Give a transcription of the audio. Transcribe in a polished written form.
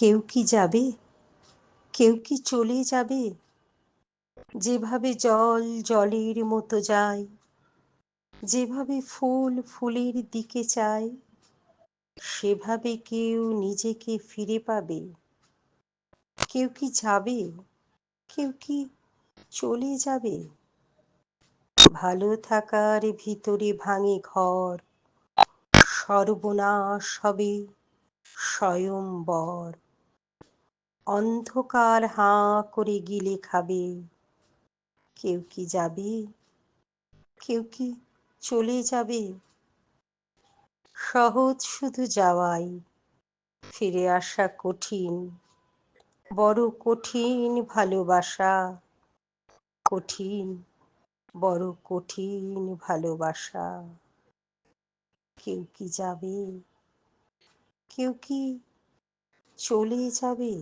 কেউ কি যাবে, কেউ কি চলে যাবে, যেভাবে জল জলের মতো যায়, যেভাবে ফুল ফুলের দিকে চায়, সেভাবে কেউ নিজেকে ফিরে পাবে। কেউ কি যাবে, কেউ কি চলে যাবে। ভালো থাকার ভিতরে ভাঙে ঘর, সর্বনাশ হবে স্বয়ংবর। অন্ধকার হাঁ করে গিলে খাবে। কেউ কি যাবে, কেউ কি চলে যাবে। সহজ শুধু যাওয়াই, ফিরে আসা কঠিন। বড় কঠিন ভালোবাসা, কঠিন, বড় কঠিন ভালোবাসা। কেউ কি যাবে, কেউ কি চলে যাবে।